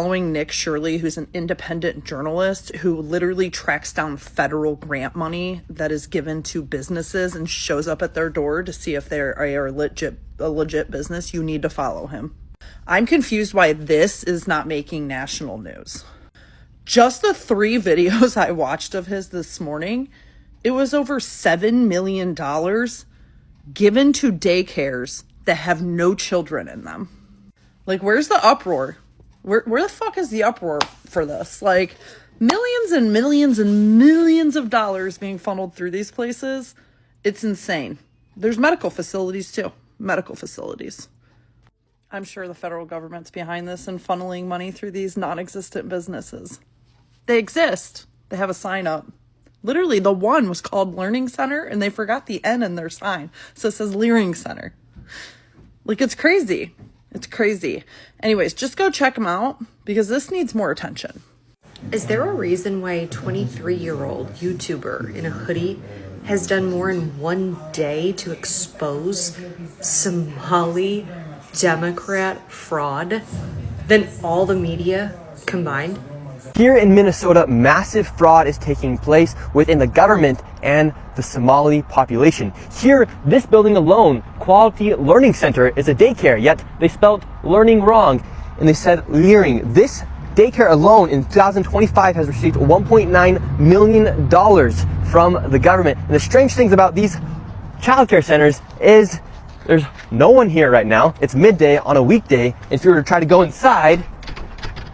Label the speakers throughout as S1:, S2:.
S1: Following Nick Shirley, who's an independent journalist who literally tracks down federal grant money that is given to businesses and shows up at their door to see if they are a legit business. You need to follow him. I'm confused why this is not making national news. Just the 3 videos I watched of his this morning, it was over $7 million given to daycares that have no children in them. Like, where's the uproar? Where the fuck is the uproar for this? Like, millions and millions and millions of dollars being funneled through these places. It's insane. There's medical facilities too. Medical facilities. I'm sure the federal government's behind this and funneling money through these non-existent businesses. They exist. They have a sign up. Literally, the one was called Learning Center, and they forgot the N in their sign. So it says Learning Center. Like, it's crazy. It's crazy. Anyways, just go check them out because this needs more attention.
S2: Is there a reason why a 23-year-old YouTuber in a hoodie has done more in one day to expose Somali Democrat fraud than all the media combined?
S3: Here in Minnesota, massive fraud is taking place within the government and the Somali population. Here, this building alone, Quality Learning Center, is a daycare, yet they spelled learning wrong and they said leering. This daycare alone in 2025 has received $1.9 million from the government. And the strange things about these childcare centers is there's no one here right now. It's midday on a weekday. If you were to try to go inside,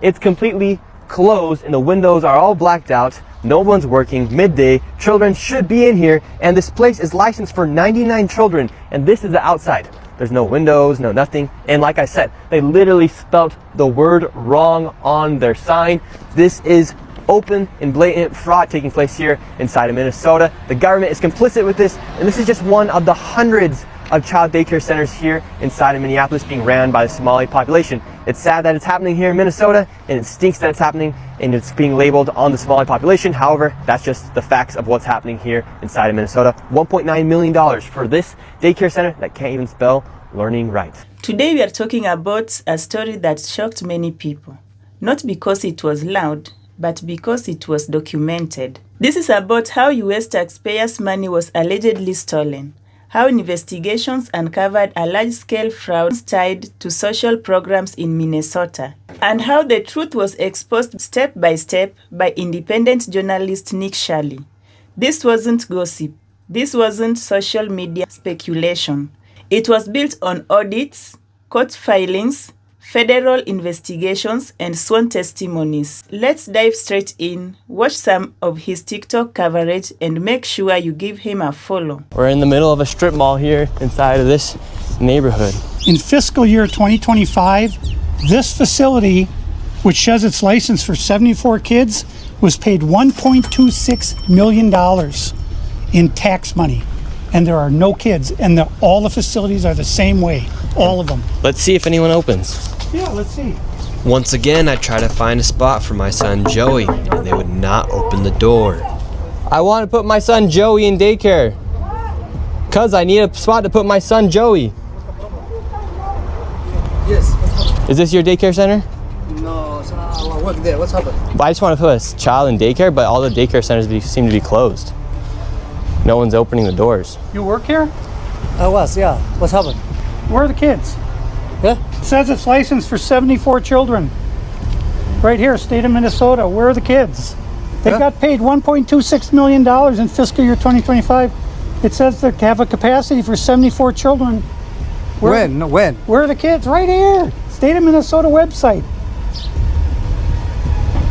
S3: it's completely closed and the windows are all blacked out. No one's working. Midday, children should be in here, and this place is licensed for 99 children, and this is the outside. There's no windows, no nothing, and like I said, they literally spelt the word wrong on their sign. This is open and blatant fraud taking place here inside of Minnesota. The government is complicit with this, and this is just one of the hundreds of child daycare centers here inside of Minneapolis being ran by the Somali population. It's sad that it's happening here in Minnesota, and it stinks that it's happening and it's being labeled on the Somali population. However, that's just the facts of what's happening here inside of Minnesota. $1.9 million for this daycare center that can't even spell learning right.
S4: Today we are talking about a story that shocked many people, not because it was loud, but because it was documented. This is about how US taxpayers' money was allegedly stolen, how investigations uncovered a large-scale fraud tied to social programs in Minnesota, and how the truth was exposed step by step by independent journalist Nick Shirley. This wasn't gossip. This wasn't social media speculation. It was built on audits, court filings, federal investigations, and sworn testimonies. Let's dive straight in, watch some of his TikTok coverage, and make sure you give him a follow.
S3: We're in the middle of a strip mall here inside of this neighborhood.
S5: In fiscal year 2025, this facility, which says it's licensed for 74 kids, was paid $1.26 million in tax money. And there are no kids, and all the facilities are the same way, all of them.
S3: Let's see if anyone opens.
S5: Yeah, let's see.
S6: Once again, I try to find a spot for my son Joey, and they would not open the door.
S3: I want to put my son Joey in daycare. Cause I need a spot to put my son Joey.
S7: Yes.
S3: Is this your daycare center?
S7: No, I work there. What's happened?
S3: I just want to put a child in daycare, but all the daycare centers seem to be closed. No one's opening the doors.
S5: You work here?
S7: I was, yeah. What's happened?
S5: Where are the kids?
S7: Yeah?
S5: It says it's licensed for 74 children. Right here, state of Minnesota. Where are the kids? They got paid $1.26 million in fiscal year 2025. It says they have a capacity for 74 children.
S7: When?
S5: Where are the kids? Right here. State of Minnesota website.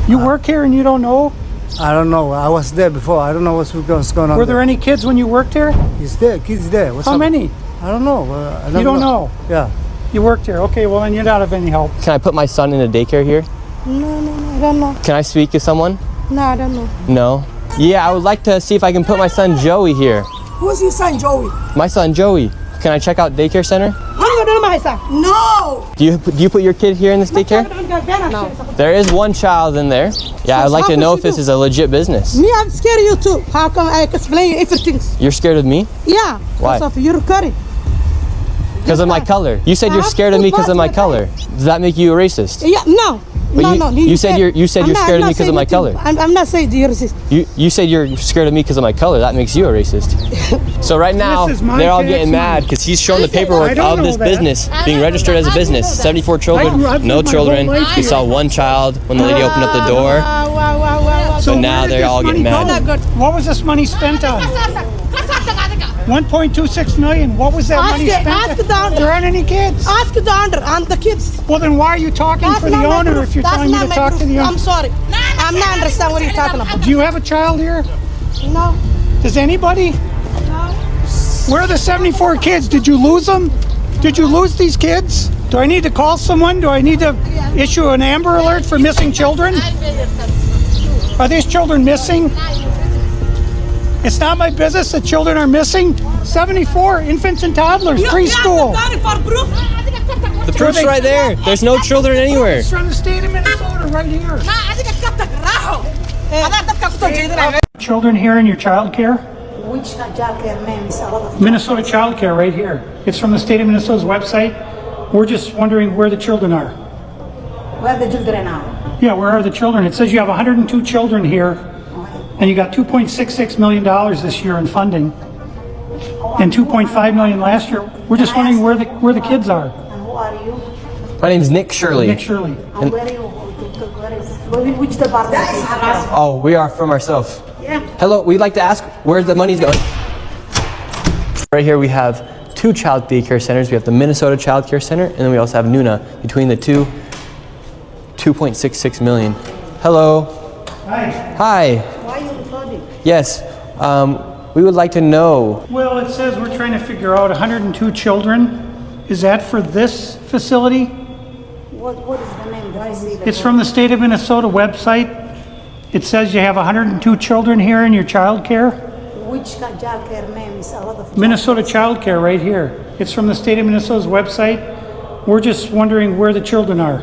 S5: You work here and you don't know?
S7: I don't know. I was there before. I don't know what's going on.
S5: Were there any kids when you worked here?
S7: He's there. Kids there. What's
S5: How many?
S7: I don't know.
S5: You don't know?
S7: Yeah.
S5: You worked here. Okay, well then you're not of any help.
S3: Can I put my son in a daycare here?
S8: No, I don't know.
S3: Can I speak to someone?
S8: No, I don't know.
S3: No? Yeah, I would like to see if I can put my son Joey here.
S8: Who's your son, Joey?
S3: My son Joey. Can I check out daycare center?
S8: No!
S3: Do you put your kid here in this daycare?
S8: No.
S3: There is one child in there. Yeah, I'd like to know if this is a legit business.
S8: Me, I'm scared of you too. How come I explain everything?
S3: You're scared of me?
S8: Yeah.
S3: Why?
S8: Because of your recording.
S3: Because of my color. You said you're scared of me because of my color. Does that make you a racist?
S8: Yeah, no.
S3: But
S8: No.
S3: you said you're scared of me because of my color.
S8: I'm not saying you're racist.
S3: You said you're scared of me because of my color. That makes you a racist. So right now,
S5: This is my
S3: they're all
S5: tax
S3: getting mad because he's showing the
S5: I
S3: paperwork
S5: don't
S3: of
S5: know
S3: this
S5: that.
S3: business being registered as a business. 74
S5: I've
S3: children,
S5: lived
S3: no
S5: my
S3: children.
S5: whole life
S3: We
S5: here.
S3: saw one child when the lady opened up the door.
S5: So
S3: But now
S5: where did
S3: they're
S5: this
S3: all
S5: money
S3: getting mad.
S5: go? What was this money spent on? 1.26 million. What was that money spent
S8: ask
S5: on?
S8: the owner.
S5: There aren't any kids.
S8: Ask the owner and the kids.
S5: Well, then why are you talking
S8: That's
S5: for the
S8: not my
S5: owner
S8: proof.
S5: if you're
S8: That's
S5: telling me
S8: not
S5: to
S8: my
S5: talk
S8: proof.
S5: to the
S8: I'm
S5: owner?
S8: sorry. I'm not understand what you're talking about.
S5: Do you have a child here?
S8: No.
S5: Does anybody? Where are the 74 kids? Did you lose them? Did you lose these kids? Do I need to call someone? Do I need to issue an Amber Alert for missing children? Are these children missing? It's not my business that children are missing. 74 infants and toddlers, preschool.
S3: The proof's right there. There's no children anywhere.
S5: It's from the state of Minnesota right here. Children here in your child care?
S8: Which child care name is a lot of
S5: Minnesota Child Care right here. It's from the state of Minnesota's website. We're just wondering where the children are.
S8: where the children are.
S5: Yeah, where are the children? It says you have 102 children here, and you got $2.66 million this year in funding, and $2.5 million last year. We're just wondering where the kids are.
S8: And who are you?
S3: My name's Nick Shirley.
S5: Nick Shirley.
S8: And where are you? Which department is it?
S3: Oh, we are from ourselves.
S8: Yeah.
S3: Hello, we'd like to ask where the money's going. Right here we have two child daycare centers. We have the Minnesota Child Care Center, and then we also have Nuna. Between the two, $2.66 million. Hello.
S5: Hi.
S3: Hi.
S8: Why are you recording?
S3: Yes. We would like to know.
S5: Well, it says we're trying to figure out 102 children. Is that for this facility?
S8: What is the name?
S5: It's from the state of Minnesota website. It says you have 102 children here in your child care.
S8: Which child care name is a lot of
S5: Minnesota Child Care right here. It's from the state of Minnesota's website. We're just wondering where the children are.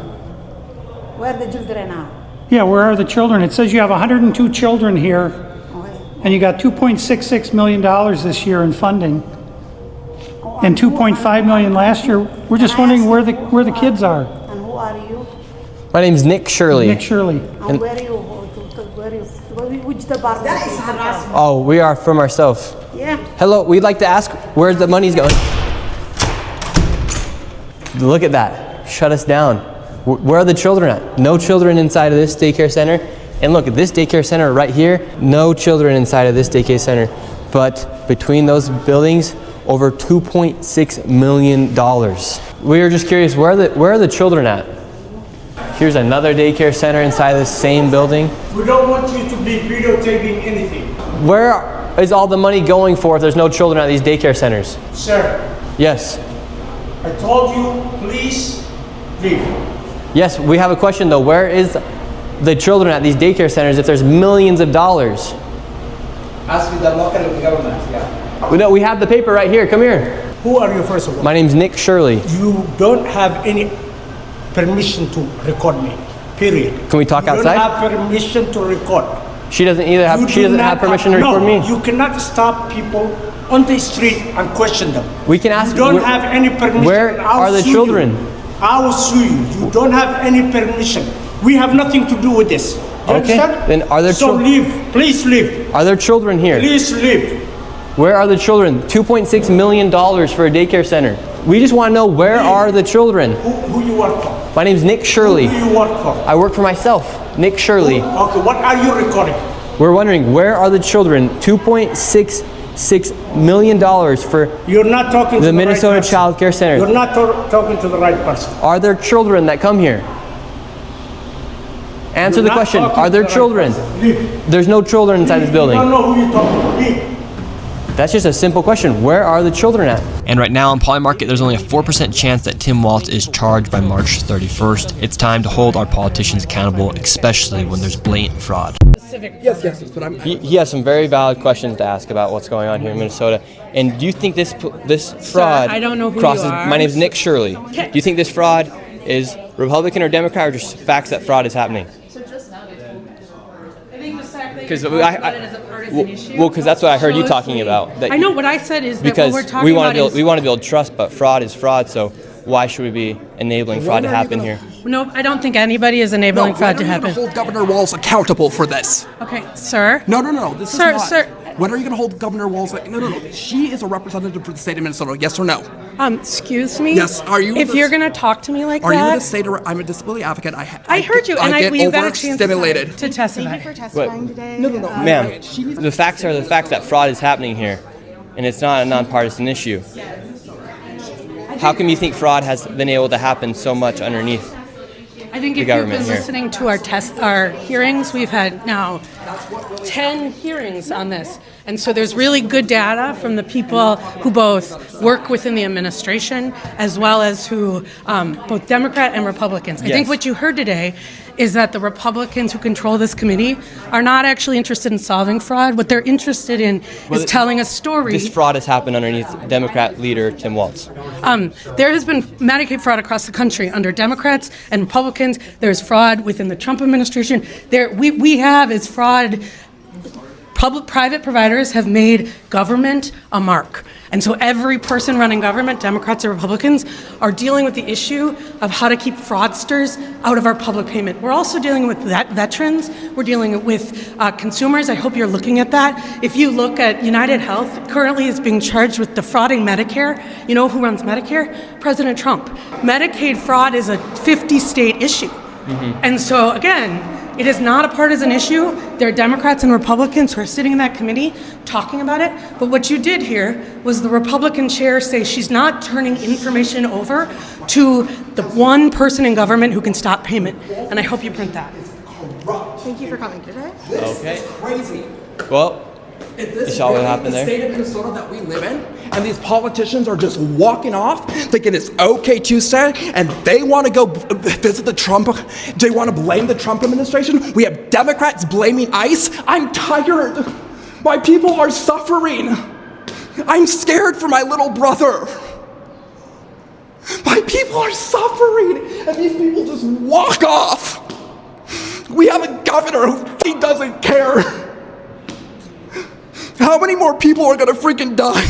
S8: Where the children are.
S5: Yeah, where are the children? It says you have 102 children here, and you got $2.66 million this year in funding, and $2.5 million last year. We're just wondering where the kids are.
S8: And who are you?
S3: My name's Nick Shirley.
S5: Nick Shirley.
S8: And where are you? Which department is it?
S3: Oh, we are from ourselves.
S8: Yeah.
S3: Hello, we'd like to ask where the money's going. Look at that. Shut us down. Where are the children at? No children inside of this daycare center. And look at this daycare center right here. No children inside of this daycare center. But between those buildings, over $2.6 million. We were just curious, where are the children at? Here's another daycare center inside this same building.
S9: We don't want you to be videotaping anything.
S3: Where is all the money going for if there's no children at these daycare centers?
S9: Sir,
S3: Yes.
S9: I told you, please leave.
S3: Yes, we have a question though. Where is the children at these daycare centers if there's millions of dollars?
S9: Ask the local government, yeah.
S3: We have the paper right here. Come here.
S9: Who are you, first of all?
S3: My name's Nick Shirley.
S9: You don't have any permission to record me, period.
S3: Can we talk
S9: you
S3: outside?
S9: You don't have permission to record.
S3: She doesn't either have. She doesn't have permission to record me.
S9: You cannot stop people on the street and question them.
S3: We can ask.
S9: You don't have any permission.
S3: Where are the children?
S9: I will sue you. You don't have any permission. We have nothing to do with this. You
S3: Okay.
S9: understand?
S3: Then are there
S9: So leave. Please leave.
S3: Are there children here?
S9: Please leave.
S3: Where are the children? $2.6 million for a daycare center. We just want to know where are the children.
S9: Who you work for?
S3: My name's Nick Shirley.
S9: Who do you work for?
S3: I work for myself, Nick Shirley.
S9: Okay, what are you recording?
S3: We're wondering where are the children? $2.66 million for
S9: You're not talking to
S3: the Minnesota
S9: right person.
S3: Child Care Center.
S9: You're not talking to the right person.
S3: Are there children that come here? Answer
S9: You're
S3: the
S9: not
S3: question.
S9: talking
S3: Are
S9: to
S3: there
S9: the right
S3: children?
S9: person. Leave.
S3: There's no children inside this
S9: You
S3: building.
S9: don't know who you're talking to. Leave.
S3: That's just a simple question. Where are the children at?
S6: And right now in Polymarket, there's only a 4% chance that Tim Walz is charged by March 31st. It's time to hold our politicians accountable, especially when there's blatant fraud.
S10: Yes, but I'm.
S3: He has some very valid questions to ask about what's going on here in Minnesota. And do you think this fraud
S10: I don't know who
S3: crosses?
S10: you are.
S3: My name's Nick Shirley. Do you think this fraud is Republican or Democrat, or just facts that fraud is happening?
S10: I think the fact
S3: Because because that's what I heard you talking about. That
S8: I know what I said is that
S3: because
S8: what we're talking about is...
S3: we want to build trust, but fraud is fraud. So why should we be enabling fraud to happen here?
S8: No, I don't think anybody is enabling fraud to happen.
S10: When are you going to hold Governor Walz accountable for this?
S8: Okay, sir.
S10: No. This
S8: Sir,
S10: is not.
S8: sir.
S10: When are you going to hold Governor Walz? No. She is a representative for the state of Minnesota. Yes or no?
S8: Excuse me?
S10: Yes. Are you?
S8: If you're going to talk to me like that...
S10: Are you going to say to her, I'm a disability advocate.
S8: I heard you, and
S10: get
S8: we got a chance
S10: overstimulated.
S8: to testify.
S11: Thank you for testifying today.
S10: No.
S3: Ma'am, the facts are the facts that fraud is happening here, and it's not a nonpartisan issue. How come you think fraud has been able to happen so much underneath?
S8: I think if you've been listening to our hearings, we've had now 10 hearings on this. And so there's really good data from the people who both work within the administration as well as who, both Democrat and Republicans. I think what you heard today is that the Republicans who control this committee are not actually interested in solving fraud. What they're interested in is telling a story.
S3: This fraud has happened underneath Democrat leader Tim Walz.
S8: There has been Medicaid fraud across the country under Democrats and Republicans. There's fraud within the Trump administration. We have is fraud. Private providers have made government a mark. And so every person running government, Democrats or Republicans, are dealing with the issue of how to keep fraudsters out of our public payment. We're also dealing with veterans. We're dealing with consumers. I hope you're looking at that. If you look at United Health, currently is being charged with defrauding Medicare. You know who runs Medicare? President Trump. Medicaid fraud is a 50-state issue. And so, again, it is not a partisan issue. There are Democrats and Republicans who are sitting in that committee talking about it. But what you did here was the Republican chair say she's not turning information over to the one person in government who can stop payment. And I hope you print that.
S11: Thank you for coming today.
S3: Okay. Crazy. Well, you saw what happened there.
S10: The state of Minnesota that we live in, and these politicians are just walking off, thinking it's okay Tuesday, and they want to go visit the Trump. They want to blame the Trump administration. We have Democrats blaming ICE. I'm tired. My people are suffering. I'm scared for my little brother. My people are suffering, and these people just walk off. We have a governor who he doesn't care. How many more people are gonna freaking die?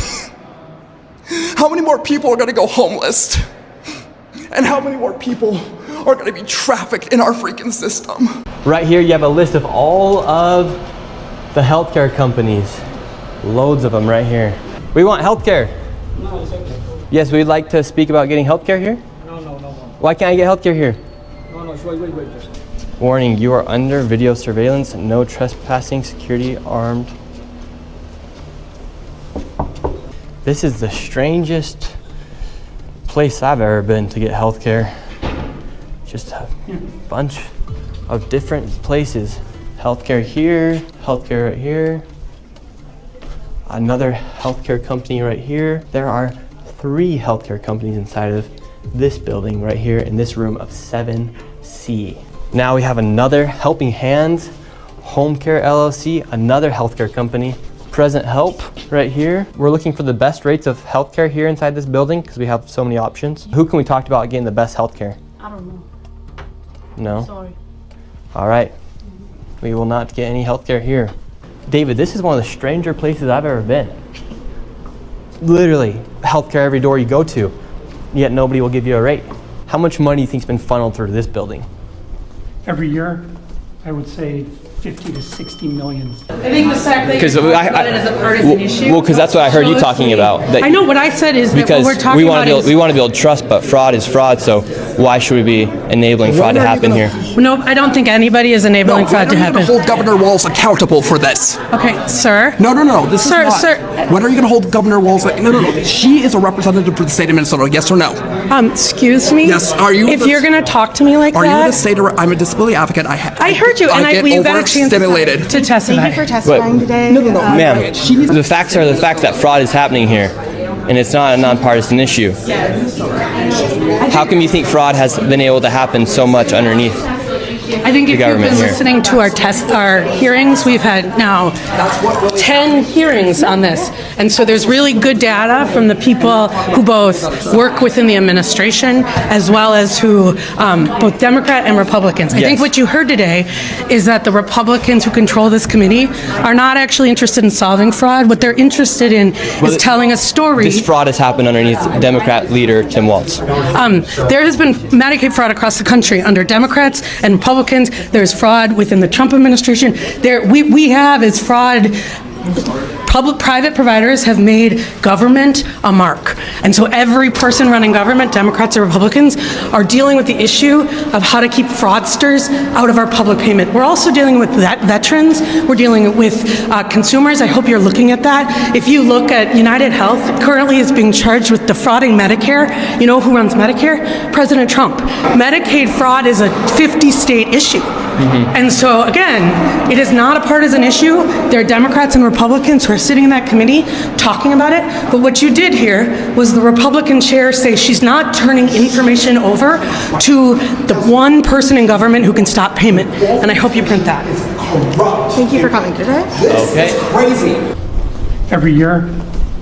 S10: How many more people are gonna go homeless? And how many more people are gonna be trafficked in our freaking system?
S3: Right here you have a list of all of the healthcare companies. Loads of them right here. We want healthcare.
S12: No, it's okay.
S3: Yes, we'd like to speak about getting healthcare here.
S12: No.
S3: Why can't I get healthcare here?
S12: No, wait.
S3: Warning, you are under video surveillance. No trespassing, security armed. This is the strangest place I've ever been to get healthcare. Just a bunch of different places. Healthcare here, healthcare right here. Another healthcare company right here. There are 3 healthcare companies inside of this building right here in this room of 7C. Now we have another Helping Hands, Home Care LLC, another healthcare company. Present Help right here. We're looking for the best rates of healthcare here inside this building because we have so many options. Who can we talk about getting the best healthcare?
S8: I don't know.
S3: No?
S8: Sorry.
S3: All right. We will not get any healthcare here. David, this is one of the stranger places I've ever been. Literally, healthcare every door you go to, yet nobody will give you a rate. How much money do you think's been funneled through this building?
S5: Every year, I would say 50 to 60 million.
S8: I think the fact that you talk about it as a partisan issue.
S3: Well, because that's what I heard you talking about.
S8: I know what I said is that what we're talking about is...
S3: we want to build trust, but fraud is fraud, so why should we be enabling fraud to happen here?
S8: No, I don't think anybody is enabling fraud to happen.
S10: When are you going to hold Governor Walz accountable for this?
S8: Okay, sir.
S10: No. This
S8: Sir,
S10: is not.
S8: sir.
S10: When are you going to hold Governor Walz? No. She is a representative for the state of Minnesota. Yes or no?
S8: Excuse me?
S10: Yes. Are you?
S8: If you're going to talk to me like that...
S10: Are you going to say to her, I'm a disability advocate?
S8: I heard you, and we got a chance to testify.
S11: Thank you for testifying today.
S10: No.
S3: Ma'am, the facts are the facts that fraud is happening here, and it's not a nonpartisan issue. How come you think fraud has been able to happen so much underneath
S8: I think if you've been listening to our hearings, we've had now 10 hearings on this. And so there's really good data from the people who both work within the administration as well as who, both Democrat and Republicans. I think what you heard today is that the Republicans who control this committee are not actually interested in solving fraud. What they're interested in is telling a story.
S3: This fraud has happened underneath Democrat leader Tim Walz.
S8: There has been Medicaid fraud across the country under Democrats and Republicans. There's fraud within the Trump administration. We have is fraud. Private providers have made government a mark. And so every person running government, Democrats or Republicans, are dealing with the issue of how to keep fraudsters out of our public payment. We're also dealing with veterans. We're dealing with consumers. I hope you're looking at that. If you look at United Health, currently is being charged with defrauding Medicare. You know who runs Medicare? President Trump. Medicaid fraud is a 50-state issue. And so, again, it is not a partisan issue. There are Democrats and Republicans who are sitting in that committee talking about it. But what you did here was the Republican chair say she's not turning information over to the one person in government who can stop payment. And I hope you print that.
S11: Thank you for coming today.
S10: Okay. Crazy.
S5: Every year,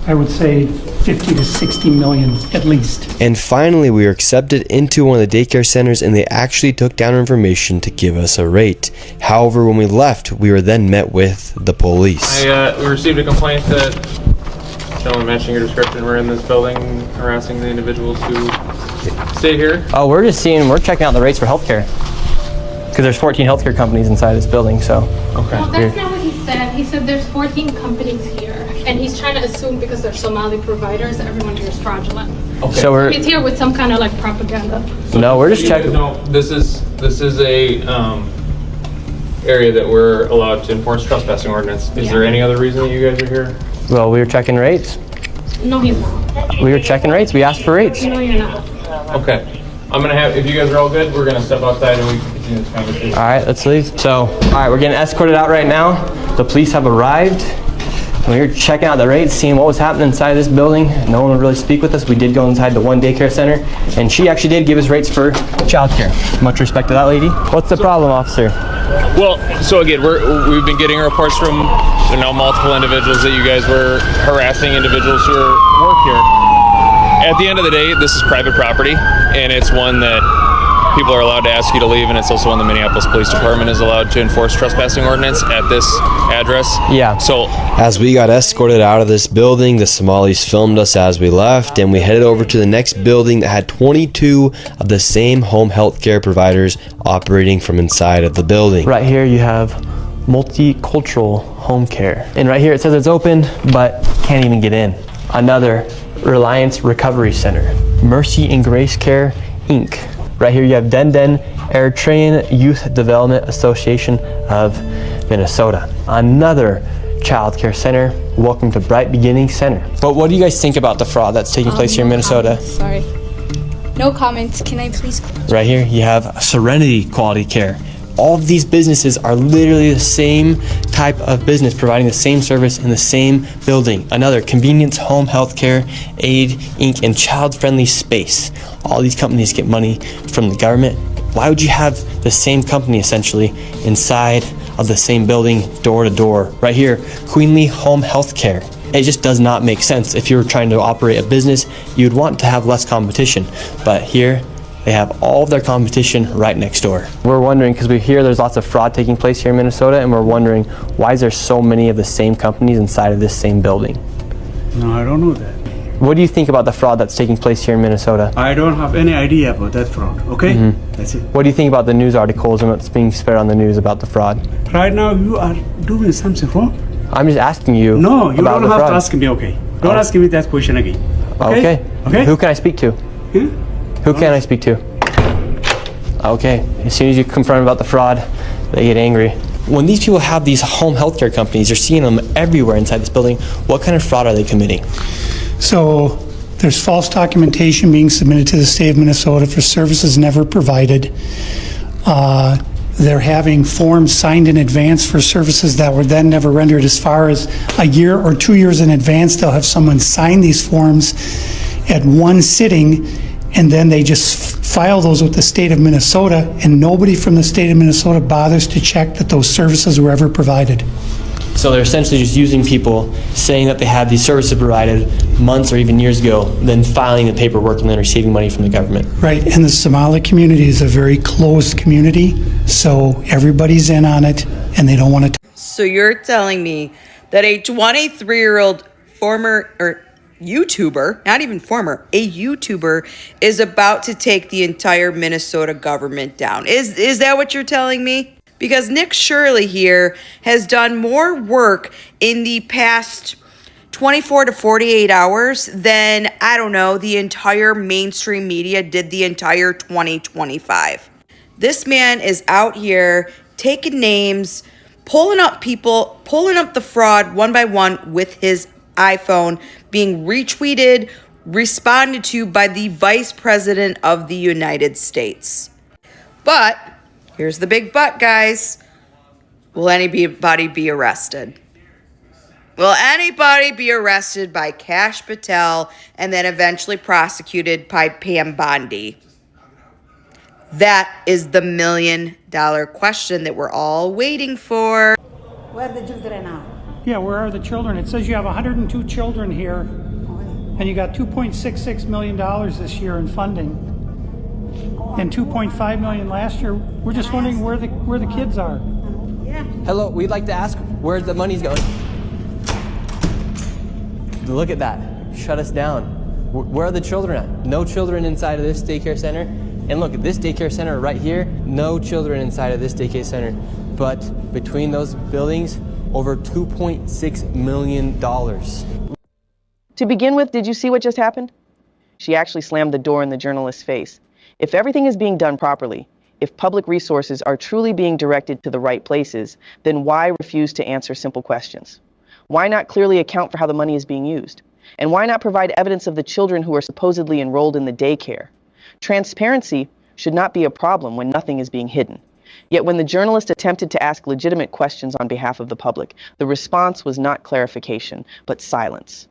S5: I would say 50 to 60 million at least.
S6: And finally, we were accepted into one of the daycare centers and they actually took down our information to give us a rate. However, when we left, we were then met with the police.
S13: We received a complaint that someone matching your description were in this building harassing the individuals who stay here.
S3: Oh, we're checking out the rates for healthcare. Because there's 14 healthcare companies inside this building, so.
S13: Okay.
S14: Well, that's not what he said. He said there's 14 companies here. And he's trying to assume because they're Somali providers, everyone here is fraudulent.
S13: Okay.
S3: So
S14: he's here with some kind of like propaganda.
S3: No, we're just checking.
S13: No, this is a area that we're allowed to enforce trespassing ordinance. Is there any other reason that you guys are here?
S3: Well, we were checking rates.
S14: No, he's not.
S3: We were checking rates. We asked for rates.
S14: No, you're not.
S13: Okay. I'm gonna have, if you guys are all good, we're gonna step outside and we can continue this conversation.
S3: All right, let's leave. So, all right, we're getting escorted out right now. The police have arrived. We were checking out the rates, seeing what was happening inside this building. No one would really speak with us. We did go inside the one daycare center, and she actually did give us rates for childcare. Much respect to that lady. What's the problem, officer?
S13: Well, so again, we've been getting reports from now multiple individuals that you guys were harassing individuals who work here. At the end of the day, this is private property, and it's one that people are allowed to ask you to leave, and it's also one the Minneapolis Police Department is allowed to enforce trespassing ordinance at this address.
S3: Yeah.
S13: So
S6: as we got escorted out of this building, the Somalis filmed us as we left, and we headed over to the next building that had 22 of the same home health care providers operating from inside of the building.
S3: Right here you have multicultural home care. And right here it says it's open, but can't even get in. Another Reliance Recovery Center. Mercy and Grace Care, Inc. Right here you have Den Eritrean Youth Development Association of Minnesota. Another child care center. Welcome to Bright Beginning Center. But what do you guys think about the fraud that's taking place here in Minnesota?
S15: Sorry. No comments. Can I please?
S3: Right here you have Serenity Quality Care. All of these businesses are literally the same type of business, providing the same service in the same building. Another Convenience Home Healthcare Aid Inc. and Child Friendly Space. All these companies get money from the government. Why would you have the same company essentially inside of the same building, door to door? Right here, Queenly Home Healthcare. It just does not make sense. If you were trying to operate a business, you'd want to have less competition. But here, they have all of their competition right next door. We're wondering, because we hear there's lots of fraud taking place here in Minnesota, and we're wondering, why is there so many of the same companies inside of this same building?
S9: No, I don't know that.
S3: What do you think about the fraud that's taking place here in Minnesota?
S9: I don't have any idea about that fraud, okay? That's it.
S3: What do you think about the news articles and what's being spread on the news about the fraud?
S9: Right now, you are doing something wrong.
S3: I'm just asking you
S9: No, you
S3: about
S9: don't have
S3: fraud.
S9: to ask me, okay? Don't ask me that question again.
S3: Okay.
S9: Okay?
S3: Who can I speak to? Who can I speak to? Okay. As soon as you confront about the fraud, they get angry. When these people have these home healthcare companies, you're seeing them everywhere inside this building. What kind of fraud are they committing?
S5: So there's false documentation being submitted to the state of Minnesota for services never provided. They're having forms signed in advance for services that were then never rendered. As far as a year or 2 years in advance, they'll have someone sign these forms at one sitting, and then they just file those with the state of Minnesota, and nobody from the state of Minnesota bothers to check that those services were ever provided.
S3: So they're essentially just using people, saying that they had these services provided months or even years ago, then filing the paperwork and then receiving money from the government.
S5: Right, and the Somali community is a very closed community, so everybody's in on it, and they don't want to.
S16: So you're telling me that a 23-year-old former, or YouTuber, not even former, a YouTuber is about to take the entire Minnesota government down. Is that what you're telling me? Because Nick Shirley here has done more work in the past 24 to 48 hours than, I don't know, the entire mainstream media did the entire 2025. This man is out here taking names, pulling up people, pulling up the fraud one by one with his iPhone, being retweeted, responded to by the Vice President of the United States. But here's the big but, guys. Will anybody be arrested? Will anybody be arrested by Kash Patel and then eventually prosecuted by Pam Bondi? That is the $1 million question that we're all waiting for.
S11: Where are the children now?
S5: Yeah, where are the children? It says you have 102 children here, and you got $2.66 million this year in funding, and $2.5 million last year. We're just wondering where the kids are.
S11: Yeah.
S3: Hello, we'd like to ask where the money's going. Look at that. Shut us down. Where are the children at? No children inside of this daycare center. And look, at this daycare center right here, no children inside of this daycare center. But between those buildings, over $2.6 million.
S17: To begin with, did you see what just happened? She actually slammed the door in the journalist's face. If everything is being done properly, if public resources are truly being directed to the right places, then why refuse to answer simple questions? Why not clearly account for how the money is being used? And why not provide evidence of the children who are supposedly enrolled in the daycare? Transparency should not be a problem when nothing is being hidden. Yet when the journalist attempted to ask legitimate questions on behalf of the public, the response was not clarification, but silence,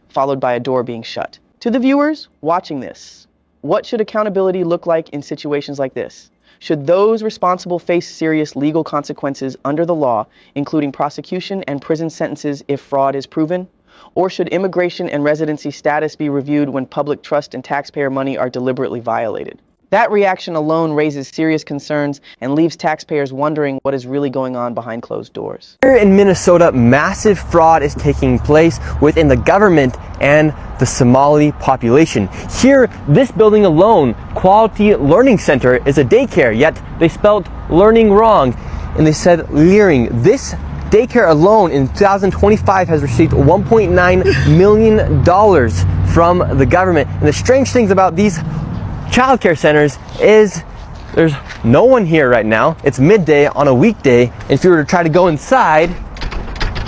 S17: followed by a door being shut. To the viewers watching this, what should accountability look like in situations like this? Should those responsible face serious legal consequences under the law, including prosecution and prison sentences if fraud is proven? Or should immigration and residency status be reviewed when public trust and taxpayer money are deliberately violated? That reaction alone raises serious concerns and leaves taxpayers wondering what is really going on behind closed doors.
S3: Here in Minnesota, massive fraud is taking place within the government and the Somali population. Here, this building alone, Quality Learning Center, is a daycare, yet they spelled learning wrong, and they said leering. This daycare alone in 2025 has received $1.9 million from the government. And the strange things about these childcare centers is there's no one here right now. It's midday on a weekday. And if you were to try to go inside,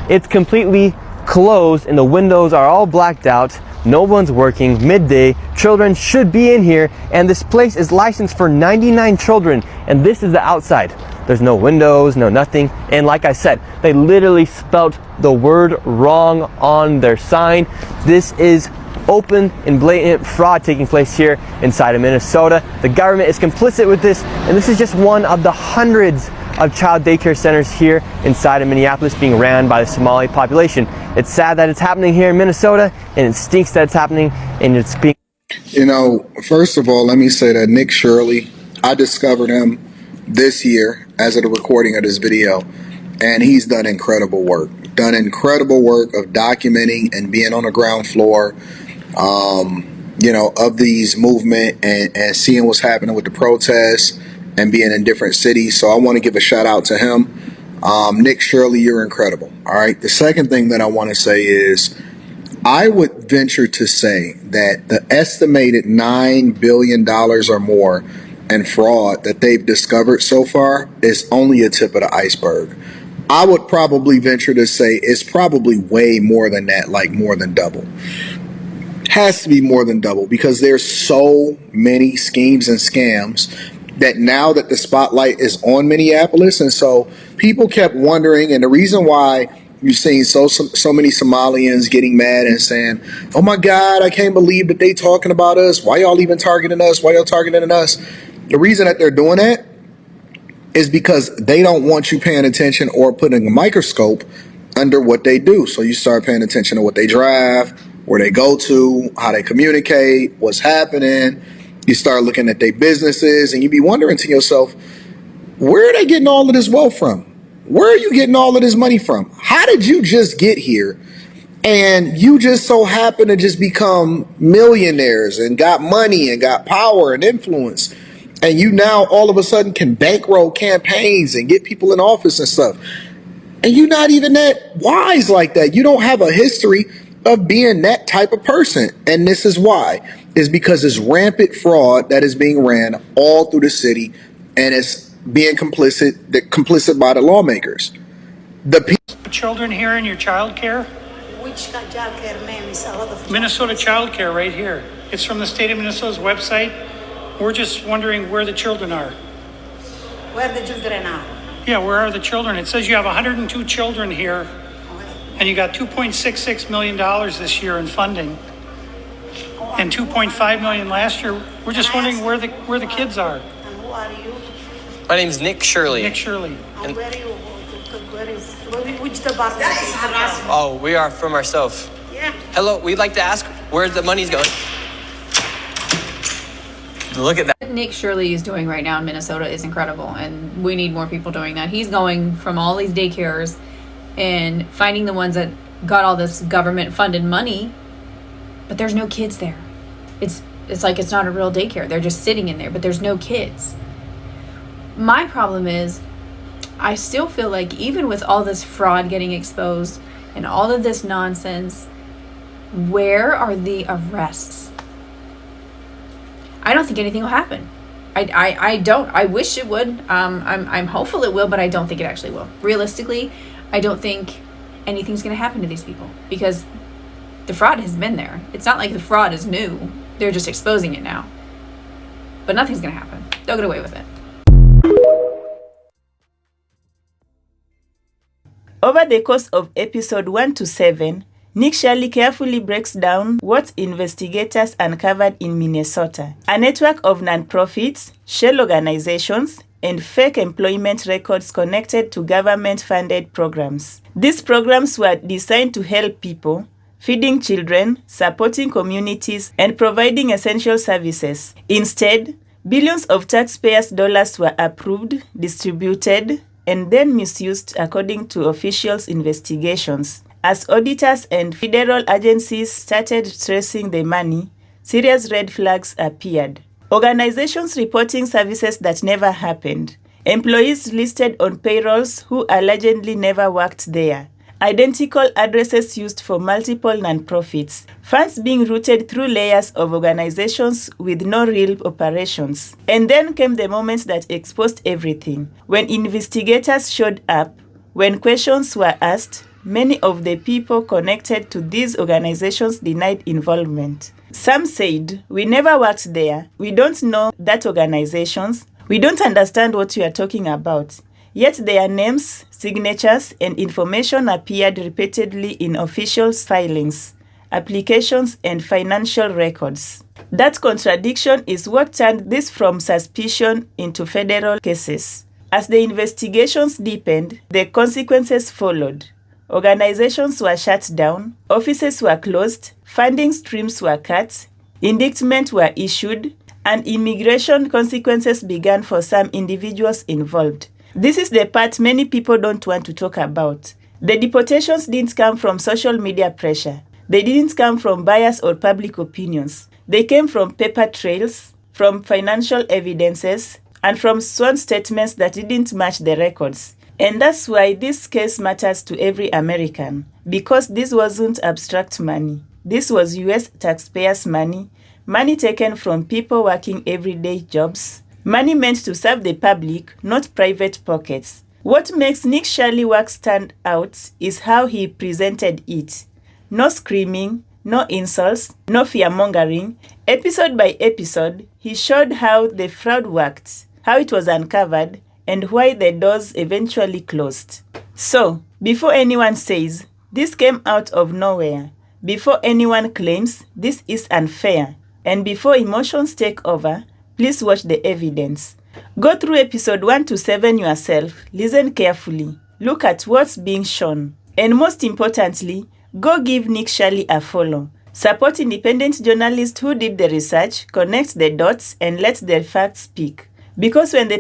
S3: it's completely closed and the windows are all blacked out. No one's working. Midday, children should be in here, and this place is licensed for 99 children, and this is the outside. There's no windows, no nothing, and like I said, they literally spelt the word wrong on their sign. This is open and blatant fraud taking place here inside of Minnesota. The government is complicit with this, and this is just one of the hundreds of child daycare centers here inside of Minneapolis being ran by the Somali population. It's sad that it's happening here in Minnesota, and it stinks that it's happening, and it's being...
S18: You know, first of all, let me say that Nick Shirley, I discovered him this year as of the recording of this video, and he's done incredible work. Done incredible work of documenting and being on the ground floor, you know, of these movement and seeing what's happening with the protests and being in different cities. So I want to give a shout out to him. Nick Shirley, you're incredible. All right. The second thing that I want to say is I would venture to say that the estimated $9 billion or more in fraud that they've discovered so far is only a tip of the iceberg. I would probably venture to say it's probably way more than that, like more than double. Has to be more than double because there's so many schemes and scams that now that the spotlight is on Minneapolis, and so people kept wondering, and the reason why You've seen so many Somalians getting mad and saying, "Oh my God, I can't believe that they talking about us. Why y'all even targeting us? Why y'all targeting us?" The reason that they're doing that is because they don't want you paying attention or putting a microscope under what they do. So you start paying attention to what they drive, where they go to, how they communicate, what's happening. You start looking at their businesses, and you be wondering to yourself, where are they getting all of this wealth from? Where are you getting all of this money from? How did you just get here? And you just so happen to just become millionaires and got money and got power and influence. And you now all of a sudden can bankroll campaigns and get people in office and stuff. And you're not even that wise like that. You don't have a history of being that type of person. And this is why. Is because it's rampant fraud that is being ran all through the city, and it's being complicit by the lawmakers. The
S5: children here in your child care?
S11: Which child care, ma'am? Is a lot of
S5: Minnesota Child Care right here. It's from the state of Minnesota's website. We're just wondering where the children are.
S11: Where the children are?
S5: Yeah, where are the children? It says you have 102 children here, and you got $2.66 million this year in funding, and $2.5 million last year. We're just wondering where the kids are.
S11: And who are you?
S3: My name's Nick Shirley.
S5: Nick Shirley.
S11: And where are you? Which department? That is harassment.
S3: Oh, we are from ourselves.
S11: Yeah.
S3: Hello, we'd like to ask where the money's going. Look at that.
S19: What Nick Shirley is doing right now in Minnesota is incredible, and we need more people doing that. He's going from all these daycares and finding the ones that got all this government funded money, but there's no kids there. It's like it's not a real daycare. They're just sitting in there, but there's no kids. My problem is I still feel like even with all this fraud getting exposed and all of this nonsense, where are the arrests? I don't think anything will happen. I don't. I wish it would. I'm hopeful it will, but I don't think it actually will. Realistically, I don't think anything's going to happen to these people because the fraud has been there. It's not like the fraud is new. They're just exposing it now. But nothing's going to happen. They'll get away with it.
S4: Over the course of episode 1 to 7, Nick Shirley carefully breaks down what investigators uncovered in Minnesota: a network of nonprofits, shell organizations, and fake employment records connected to government-funded programs. These programs were designed to help people, feeding children, supporting communities, and providing essential services. Instead, billions of taxpayers' dollars were approved, distributed, and then misused according to officials' investigations. As auditors and federal agencies started tracing the money, serious red flags appeared. Organizations reporting services that never happened. Employees listed on payrolls who allegedly never worked there. Identical addresses used for multiple nonprofits. Funds being routed through layers of organizations with no real operations. And then came the moment that exposed everything. When investigators showed up, when questions were asked, many of the people connected to these organizations denied involvement. Some said, "We never worked there. We don't know that organizations. We don't understand what you are talking about." Yet their names, signatures, and information appeared repeatedly in official filings, applications, and financial records. That contradiction is what turned this from suspicion into federal cases. As the investigations deepened, the consequences followed. Organizations were shut down, offices were closed, funding streams were cut, indictments were issued, and immigration consequences began for some individuals involved. This is the part many people don't want to talk about. The deportations didn't come from social media pressure. They didn't come from bias or public opinions. They came from paper trails, from financial evidences, and from sworn statements that didn't match the records. And that's why this case matters to every American, because this wasn't abstract money. This was US taxpayers' money, money taken from people working everyday jobs, money meant to serve the public, not private pockets. What makes Nick Shirley work stand out is how he presented it. No screaming, no insults, no fear-mongering. Episode by episode, he showed how the fraud worked, how it was uncovered, and why the doors eventually closed. So, Before anyone says, this came out of nowhere, before anyone claims this is unfair, and before emotions take over, please watch the evidence. Go through episode 1 to 7 yourself, listen carefully, look at what's being shown, and most importantly, go give Nick Shirley a follow. Support independent journalists who did the research, connect the dots, and let the facts speak. Because when the